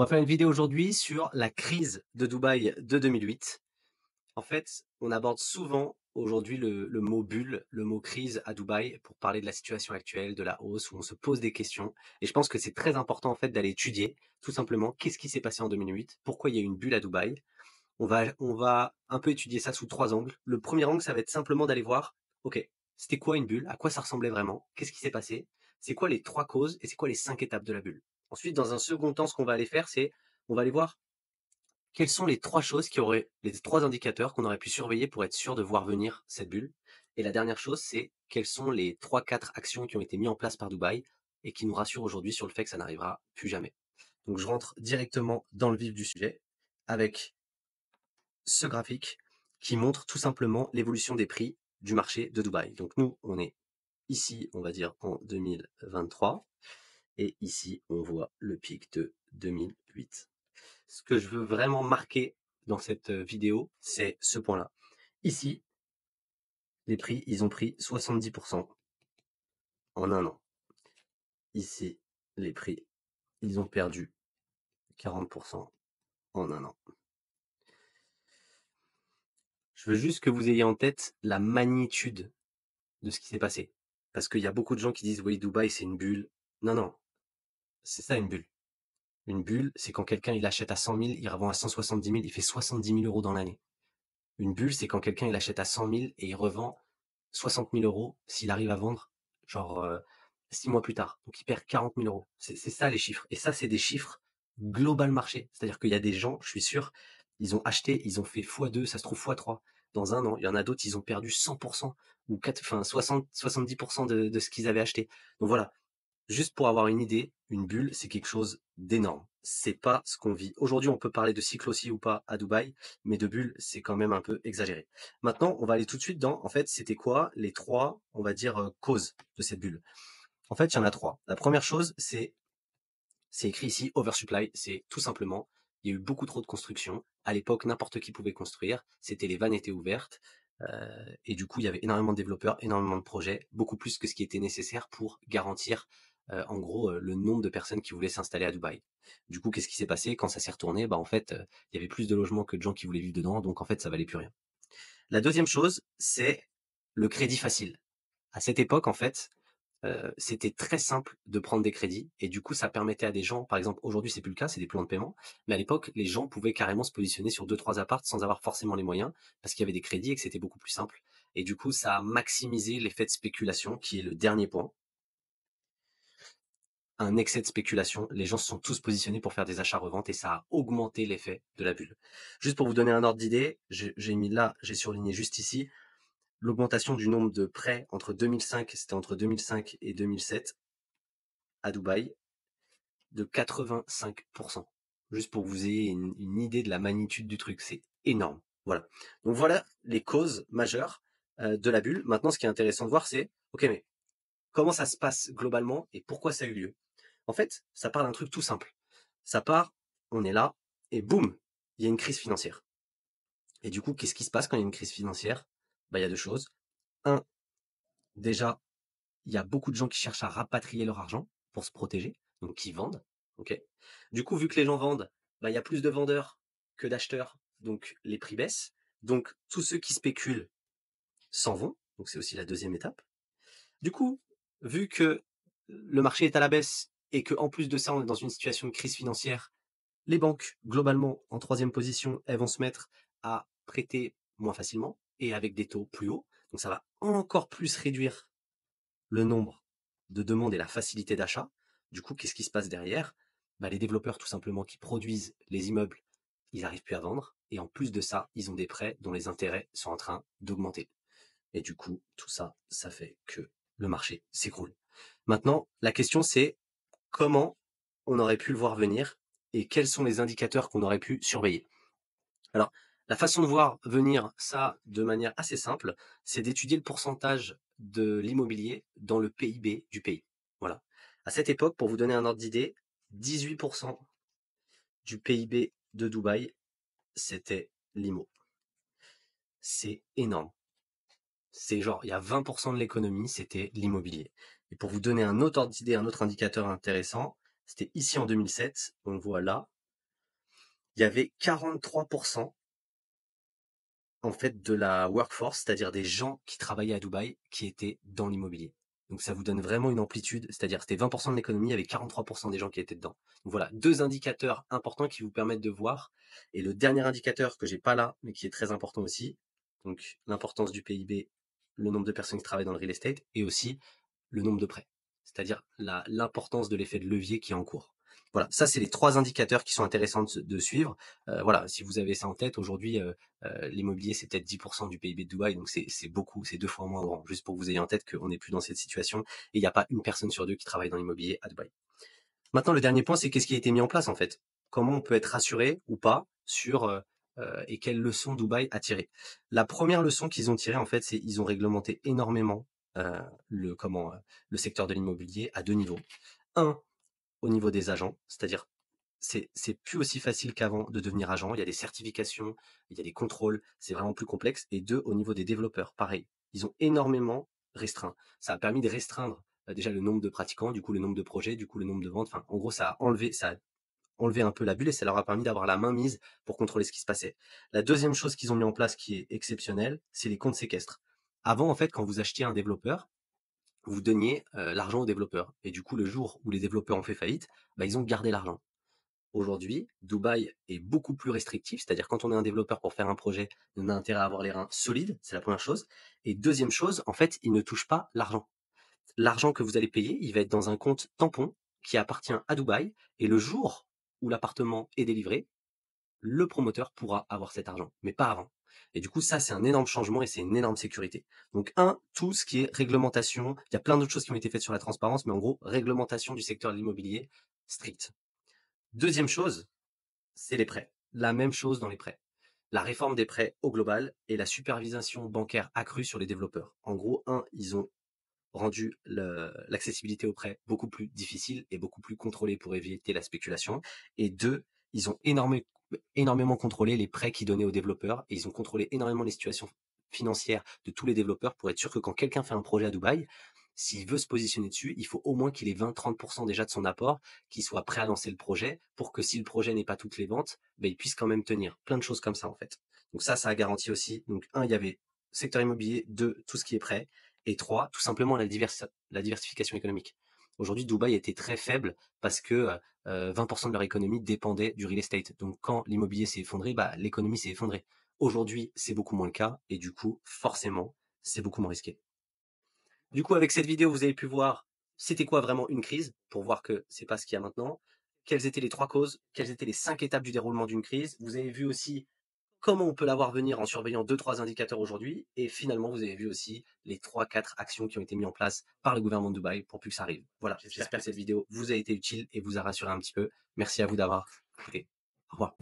On va faire une vidéo aujourd'hui sur la crise de Dubaï de 2008. En fait, on aborde souvent aujourd'hui le mot bulle, le mot crise à Dubaï pour parler de la situation actuelle, de la hausse, où on se pose des questions. Et je pense que c'est très important en fait d'aller étudier tout simplement qu'est-ce qui s'est passé en 2008, pourquoi il y a eu une bulle à Dubaï. On va un peu étudier ça sous trois angles. Le premier angle, ça va être simplement d'aller voir, ok, c'était quoi une bulle, à quoi ça ressemblait vraiment, qu'est-ce qui s'est passé, c'est quoi les trois causes et c'est quoi les cinq étapes de la bulle. Ensuite, dans un second temps, ce qu'on va aller faire, c'est on va aller voir quelles sont les trois choses les trois indicateurs qu'on aurait pu surveiller pour être sûr de voir venir cette bulle. Et la dernière chose, c'est quelles sont les trois, quatre actions qui ont été mises en place par Dubaï et qui nous rassurent aujourd'hui sur le fait que ça n'arrivera plus jamais. Donc je rentre directement dans le vif du sujet avec ce graphique qui montre tout simplement l'évolution des prix du marché de Dubaï. Donc nous, on est ici, on va dire en 2023, et ici, on voit le pic de 2008. Ce que je veux vraiment marquer dans cette vidéo, c'est ce point-là. Ici, les prix, ils ont pris 70% en un an. Ici, les prix, ils ont perdu 40% en un an. Je veux juste que vous ayez en tête la magnitude de ce qui s'est passé. Parce qu'il y a beaucoup de gens qui disent, oui, Dubaï, c'est une bulle. Non, non, c'est ça une bulle. Une bulle, c'est quand quelqu'un il achète à 100 000, il revend à 170 000, il fait 70 000 euros dans l'année. Une bulle, c'est quand quelqu'un il achète à 100 000 et il revend 60 000 euros s'il arrive à vendre, genre 6 mois plus tard. Donc il perd 40 000 euros. C'est ça les chiffres. Et ça, c'est des chiffres global marché. C'est-à-dire qu'il y a des gens, je suis sûr, ils ont acheté, ils ont fait x2, ça se trouve x3 dans un an. Il y en a d'autres, ils ont perdu 100% ou 70% de ce qu'ils avaient acheté. Donc voilà, juste pour avoir une idée, une bulle, c'est quelque chose d'énorme. C'est pas ce qu'on vit. Aujourd'hui, on peut parler de cycle aussi ou pas à Dubaï, mais de bulle, c'est quand même un peu exagéré. Maintenant, on va aller tout de suite dans, en fait, c'était quoi les trois, on va dire, causes de cette bulle. En fait, il y en a trois. La première chose, c'est écrit ici, oversupply, c'est tout simplement, il y a eu beaucoup trop de construction. À l'époque, n'importe qui pouvait construire. C'était les vannes étaient ouvertes. Et du coup, il y avait énormément de développeurs, énormément de projets, beaucoup plus que ce qui était nécessaire pour garantir, en gros, le nombre de personnes qui voulaient s'installer à Dubaï. Du coup, qu'est-ce qui s'est passé quand ça s'est retourné? Bah, en fait, il y avait plus de logements que de gens qui voulaient vivre dedans, donc en fait, ça valait plus rien. La deuxième chose, c'est le crédit facile. À cette époque, en fait, c'était très simple de prendre des crédits et du coup ça permettait à des gens, par exemple aujourd'hui c'est plus le cas, c'est des plans de paiement, mais à l'époque les gens pouvaient carrément se positionner sur deux trois apparts sans avoir forcément les moyens parce qu'il y avait des crédits et que c'était beaucoup plus simple. Et du coup ça a maximisé l'effet de spéculation qui est le dernier point. Un excès de spéculation, les gens se sont tous positionnés pour faire des achats-reventes et ça a augmenté l'effet de la bulle. Juste pour vous donner un ordre d'idée, j'ai mis là, j'ai surligné juste ici, l'augmentation du nombre de prêts entre 2005, c'était entre 2005 et 2007 à Dubaï, de 85%. Juste pour que vous ayez une idée de la magnitude du truc, c'est énorme. Voilà. Donc voilà les causes majeures de la bulle. Maintenant, ce qui est intéressant de voir, c'est, ok, mais comment ça se passe globalement et pourquoi ça a eu lieu? En fait, ça part d'un truc tout simple. Ça part, on est là, et boum, il y a une crise financière. Et du coup, qu'est-ce qui se passe quand il y a une crise financière? Bah, il y a deux choses. Un, déjà, il y a beaucoup de gens qui cherchent à rapatrier leur argent pour se protéger, donc qui vendent. Ok. Du coup, vu que les gens vendent, bah, il y a plus de vendeurs que d'acheteurs, donc les prix baissent. Donc tous ceux qui spéculent s'en vont. Donc c'est aussi la deuxième étape. Du coup, vu que le marché est à la baisse et que en plus de ça, on est dans une situation de crise financière, les banques, globalement, en troisième position, elles vont se mettre à prêter moins facilement et avec des taux plus hauts. Donc ça va encore plus réduire le nombre de demandes et la facilité d'achat. Du coup, qu'est-ce qui se passe derrière? Bah, les développeurs, tout simplement, qui produisent les immeubles, ils n'arrivent plus à vendre. Et en plus de ça, ils ont des prêts dont les intérêts sont en train d'augmenter. Et du coup, tout ça, ça fait que le marché s'écroule. Maintenant, la question c'est comment on aurait pu le voir venir et quels sont les indicateurs qu'on aurait pu surveiller. Alors, la façon de voir venir ça de manière assez simple, c'est d'étudier le pourcentage de l'immobilier dans le PIB du pays. Voilà. À cette époque, pour vous donner un ordre d'idée, 18% du PIB de Dubaï, c'était l'IMO. C'est énorme. C'est genre, il y a 20% de l'économie, c'était l'immobilier. Et pour vous donner un autre ordre d'idée, un autre indicateur intéressant, c'était ici en 2007, on le voit là, il y avait 43 en fait, de la workforce, c'est-à-dire des gens qui travaillaient à Dubaï, qui étaient dans l'immobilier. Donc ça vous donne vraiment une amplitude, c'est-à-dire c'était 20 de l'économie avec 43 des gens qui étaient dedans. Donc voilà, 2 indicateurs importants qui vous permettent de voir. Et le dernier indicateur que j'ai pas là, mais qui est très important aussi, donc l'importance du PIB, le nombre de personnes qui travaillent dans le real estate, et aussi le nombre de prêts, c'est-à-dire l'importance de l'effet de levier qui est en cours. Voilà, ça c'est les 3 indicateurs qui sont intéressants de suivre. Voilà, si vous avez ça en tête, aujourd'hui, l'immobilier, c'est peut-être 10% du PIB de Dubaï, donc c'est beaucoup, c'est 2 fois moins grand. Juste pour que vous ayez en tête qu'on n'est plus dans cette situation et il n'y a pas une personne sur deux qui travaille dans l'immobilier à Dubaï. Maintenant, le dernier point, c'est qu'est-ce qui a été mis en place en fait. Comment on peut être rassuré ou pas sur et quelles leçons Dubaï a tirées. La première leçon qu'ils ont tirée en fait, c'est ils ont réglementé énormément le secteur de l'immobilier à 2 niveaux. Un, au niveau des agents, c'est-à-dire c'est plus aussi facile qu'avant de devenir agent. Il y a des certifications, il y a des contrôles, c'est vraiment plus complexe. Et deux, au niveau des développeurs, pareil. Ils ont énormément restreint. Ça a permis de restreindre déjà le nombre de pratiquants, du coup le nombre de projets, du coup le nombre de ventes. Enfin, en gros, ça a enlevé un peu la bulle et ça leur a permis d'avoir la main mise pour contrôler ce qui se passait. La deuxième chose qu'ils ont mis en place qui est exceptionnelle, c'est les comptes séquestres. Avant, en fait, quand vous achetiez un développeur, vous donniez l'argent aux développeurs. Et du coup, le jour où les développeurs ont fait faillite, bah, ils ont gardé l'argent. Aujourd'hui, Dubaï est beaucoup plus restrictif, c'est-à-dire quand on est un développeur pour faire un projet, on a intérêt à avoir les reins solides, c'est la première chose. Et deuxième chose, en fait, il ne touche pas l'argent. L'argent que vous allez payer, il va être dans un compte tampon qui appartient à Dubaï, et le jour où l'appartement est délivré, le promoteur pourra avoir cet argent, mais pas avant. Et du coup, ça, c'est un énorme changement et c'est une énorme sécurité. Donc, tout ce qui est réglementation, il y a plein d'autres choses qui ont été faites sur la transparence, mais en gros, réglementation du secteur de l'immobilier stricte. Deuxième chose, c'est les prêts. La même chose dans les prêts. La réforme des prêts au global et la supervision bancaire accrue sur les développeurs. En gros, ils ont rendu l'accessibilité aux prêts beaucoup plus difficile et beaucoup plus contrôlée pour éviter la spéculation. Et deux, ils ont énormément contrôlé les prêts qu'ils donnaient aux développeurs et ils ont contrôlé énormément les situations financières de tous les développeurs pour être sûr que quand quelqu'un fait un projet à Dubaï, s'il veut se positionner dessus, il faut au moins qu'il ait 20-30% déjà de son apport, qu'il soit prêt à lancer le projet pour que si le projet n'est pas toutes les ventes, ben, il puisse quand même tenir. Plein de choses comme ça en fait. Donc ça a garanti aussi. Donc il y avait secteur immobilier, deux, tout ce qui est prêt, et trois, tout simplement la diversification économique. Aujourd'hui, Dubaï était très faible parce que 20% de leur économie dépendait du real estate. Donc quand l'immobilier s'est effondré, bah, l'économie s'est effondrée. Aujourd'hui, c'est beaucoup moins le cas et du coup, forcément, c'est beaucoup moins risqué. Du coup, avec cette vidéo, vous avez pu voir c'était quoi vraiment une crise, pour voir que c'est pas ce qu'il y a maintenant, quelles étaient les 3 causes, quelles étaient les 5 étapes du déroulement d'une crise. Vous avez vu aussi comment on peut la voir venir en surveillant 2-3 indicateurs aujourd'hui, et finalement, vous avez vu aussi les 3-4 actions qui ont été mises en place par le gouvernement de Dubaï pour plus que ça arrive. Voilà, j'espère que cette vidéo vous a été utile et vous a rassuré un petit peu. Merci à vous d'avoir écouté. Au revoir.